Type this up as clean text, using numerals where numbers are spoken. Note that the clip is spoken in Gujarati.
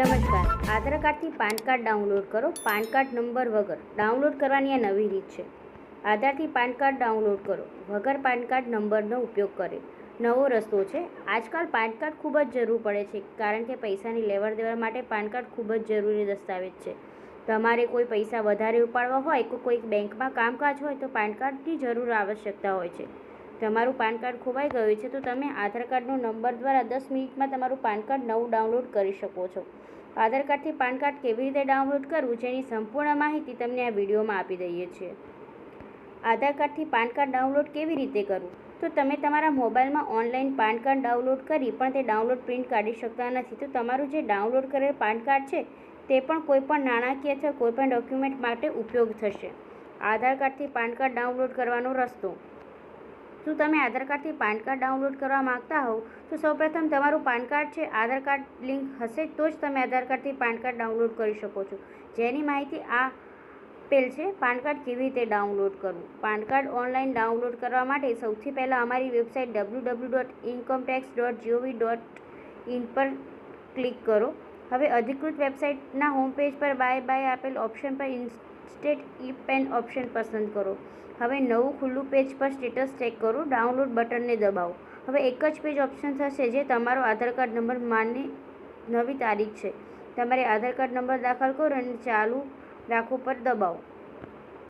નમસ્કાર. આધાર કાર્ડથી પાન કાર્ડ ડાઉનલોડ કરો. પાન કાર્ડ નંબર વગર ડાઉનલોડ કરવાની આ નવી રીત છે. આધારથી પાન કાર્ડ ડાઉનલોડ કરો વગર પાન કાર્ડ નંબરનો ઉપયોગ કરે. નવો રસ્તો છે. આજકાલ પાન કાર્ડ ખૂબ જ જરૂર પડે છે, કારણ કે પૈસાની લેવડ દેવડ માટે પાન કાર્ડ ખૂબ જ જરૂરી દસ્તાવેજ છે. તમારે કોઈ પૈસા વધારે ઉપાડવા હોય કે કોઈ બેંકમાં કામકાજ હોય તો પાન કાર્ડની જરૂર આવશ્યકતા હોય છે. તમારું પાન કાર્ડ ખોવાઈ ગયું છે તો તમે આધાર કાર્ડનો નંબર દ્વારા 10 મિનિટમાં તમારું પાન કાર્ડ નવું ડાઉનલોડ કરી શકો છો. આધાર કાર્ડથી પાન કાર્ડ કેવી રીતે ડાઉનલોડ કરવું જેની સંપૂર્ણ માહિતી તમને આ વિડીયોમાં આપી દઈએ છીએ. આધાર કાર્ડથી પાન કાર્ડ ડાઉનલોડ કેવી રીતે કરવું? તો તમે તમારા મોબાઈલમાં ઓનલાઈન પાન કાર્ડ ડાઉનલોડ કરી પણ તે ડાઉનલોડ પ્રિન્ટ કાઢી શકતા નથી, તો તમારું જે ડાઉનલોડ કરેલ પાન કાર્ડ છે તે પણ કોઈપણ નાણાકીય અથવા કોઈપણ ડોક્યુમેન્ટ માટે ઉપયોગ થશે. આધાર કાર્ડથી પાન કાર્ડ ડાઉનલોડ કરવાનો રસ્તો. જો તમે આધાર કાર્ડથી પાન કાર્ડ ડાઉનલોડ કરવા માંગતા હોવ તો સૌપ્રથમ તમારું પાન કાર્ડ છે આધાર કાર્ડ લિંક હશે તો જ તમે આધાર કાર્ડથી પાન કાર્ડ ડાઉનલોડ કરી શકો છો, જેની માહિતી આપેલ છે. પાન કાર્ડ કેવી રીતે ડાઉનલોડ કરવું? પાન કાર્ડ ઓનલાઈન ડાઉનલોડ કરવા માટે સૌથી પહેલાં અમારી વેબસાઇટ www.incometax.gov.in પર ક્લિક કરો. હવે અધિકૃત વેબસાઇટના હોમ પેજ પર બાય આપેલ ઓપ્શન પર ઇન્સ્ટેન્ટ ઈ-પેન ઓપ્શન પસંદ કરો. હવે નવું ખુલ્લું પેજ પર સ્ટેટસ ચેક કરો. ડાઉનલોડ બટનને દબાવો. હવે એક જ પેજ ઓપ્શન થશે જે તમારો આધાર કાર્ડ નંબર માન્ય નવી તારીખ છે. તમારે આધાર કાર્ડ નંબર દાખલ કરો અને ચાલુ રાખો પર દબાવો.